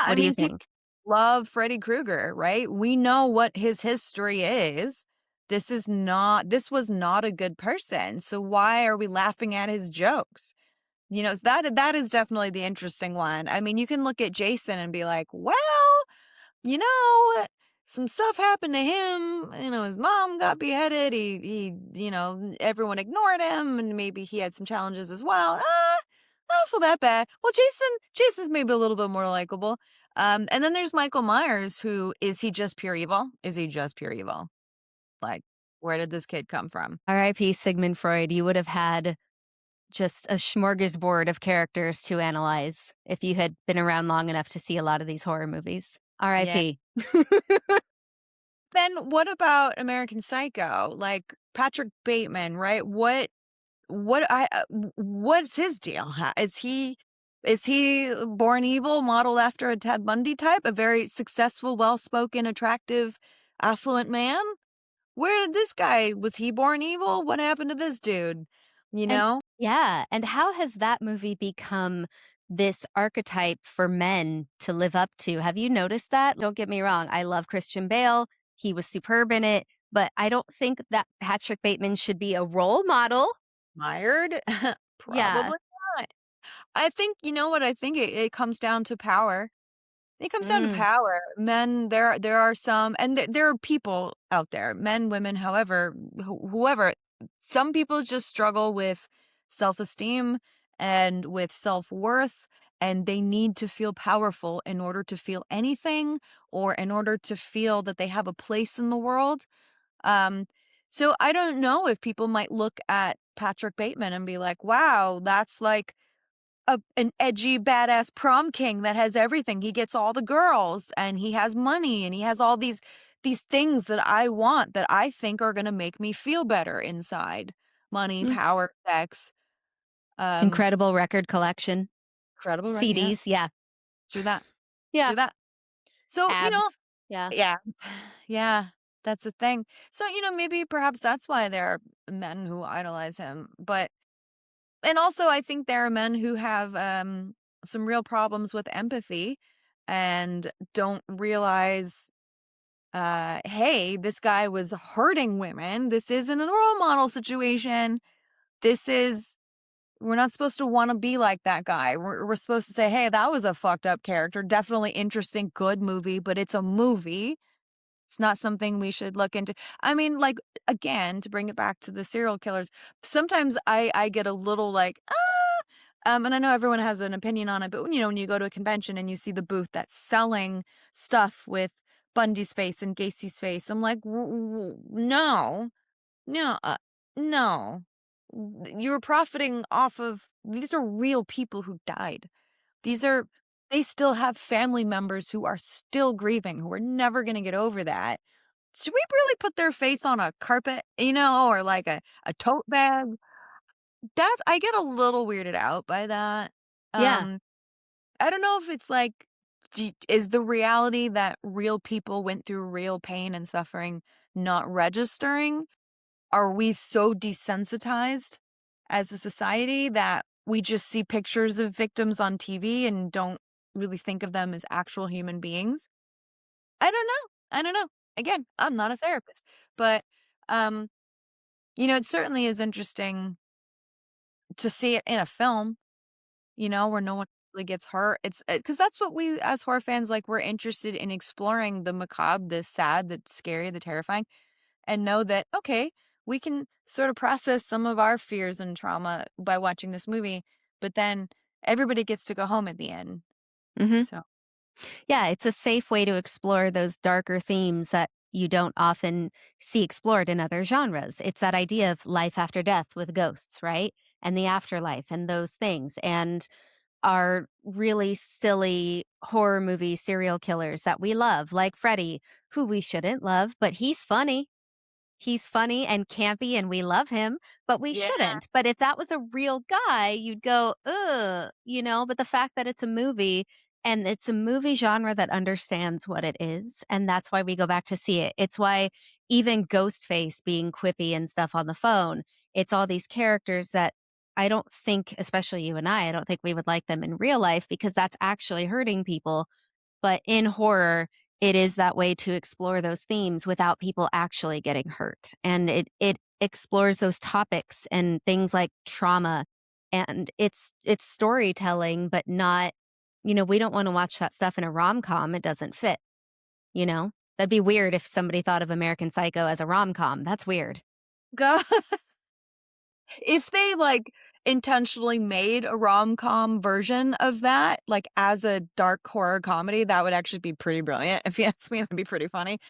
I What do you mean, people think? love Freddy Krueger, right? We know what his history is. This was not a good person. So why are we laughing at his jokes? So that is definitely the interesting one. I mean, you can look at Jason and be like, well, you know, some stuff happened to him. His mom got beheaded. Everyone ignored him, and maybe he had some challenges as well. I don't feel that bad. Well, Jason's maybe a little bit more likable. And then there's Michael Myers, who is he just pure evil? Is he just pure evil? Like, where did this kid come from? R.I.P. Sigmund Freud. You would have had just a smorgasbord of characters to analyze if you had been around long enough to see a lot of these horror movies. Yeah. R.I.P. Then what about American Psycho? Like Patrick Bateman, right? What's his deal? Is he born evil, modeled after a Ted Bundy type, a very successful, well-spoken, attractive, affluent man? Where did this guy was he born evil? What happened to this dude? You And know? yeah, and how has that movie become this archetype for men to live up to? Have you noticed that? Don't get me wrong, I love Christian Bale. He was superb in it, but I don't think that Patrick Bateman should be a role model. Mired? Yeah. Probably not. I think you know what I think it comes down to power. It comes down to Mm, power. Men, there are some, and there are people out there, men, women, however, whoever. Some people just struggle with self-esteem and with self-worth, and they need to feel powerful in order to feel anything or in order to feel that they have a place in the world. Um, so I don't know if people might look at Patrick Bateman and be like, wow, that's like an edgy, badass prom king that has everything. He gets all the girls, and he has money, and he has all these things that I want that I think are gonna make me feel better inside. Money, mm. power, sex, um, Incredible record collection. incredible, right? Yeah, CDs, yeah. do that. Yeah. Do that. So, Abs. Yeah. yeah. Yeah, that's the thing. So, maybe perhaps that's why there are men who idolize him, but and also, I think there are men who have, some real problems with empathy and don't realize, "Hey, this guy was hurting women. This isn't a role model situation. This is we're not supposed to wanna be like that guy. We're supposed to say, 'Hey, that was a fucked up character. Definitely interesting, good movie, but it's a movie. It's not something we should look into.'" I mean, like, again, to bring it back to the serial killers, sometimes I get a little like, and I know everyone has an opinion on it, but when you go to a convention and you see the booth that's selling stuff with Bundy's face and Gacy's face, I'm like, no, no, no. You're profiting off of these are real people who died. These are they still have family members who are still grieving, who are never gonna get over that. Should we really put their face on a carpet, or like a tote bag? I get a little weirded out by that. Yeah. Um, I don't know if it's like, is the reality that real people went through real pain and suffering not registering? Are we so desensitized as a society that we just see pictures of victims on TV and don't really think of them as actual human beings? I don't know. I don't know. Again, I'm not a therapist, but um, it certainly is interesting to see it in a film, where no one really gets hurt. It's because that's what we as horror fans like. We're interested in exploring the macabre, the sad, the scary, the terrifying, and know that okay, we can sort of process some of our fears and trauma by watching this movie, but then everybody gets to go home at the end. Mhm. So Yeah, it's a safe way to explore those darker themes that you don't often see explored in other genres. It's that idea of life after death with ghosts, right? And the afterlife and those things. And our really silly horror movie serial killers that we love, like Freddy, who we shouldn't love, but he's funny. He's funny and campy and we love him, but we yeah, shouldn't. But if that was a real guy, you'd go, ugh, but the fact that it's a movie and it's a movie genre that understands what it is, and that's why we go back to see it. It's why even Ghostface being quippy and stuff on the phone, it's all these characters that I don't think, especially you and I don't think we would like them in real life because that's actually hurting people. But in horror, it is that way to explore those themes without people actually getting hurt. And it explores those topics and things like trauma, and it's storytelling, but not, we don't want to watch that stuff in a rom-com. It doesn't fit, you know? That'd be weird if somebody thought of American Psycho as a rom-com. That's weird. God. If they, like, intentionally made a rom-com version of that, like, as a dark horror comedy, that would actually be pretty brilliant. If you ask me, that'd be pretty funny.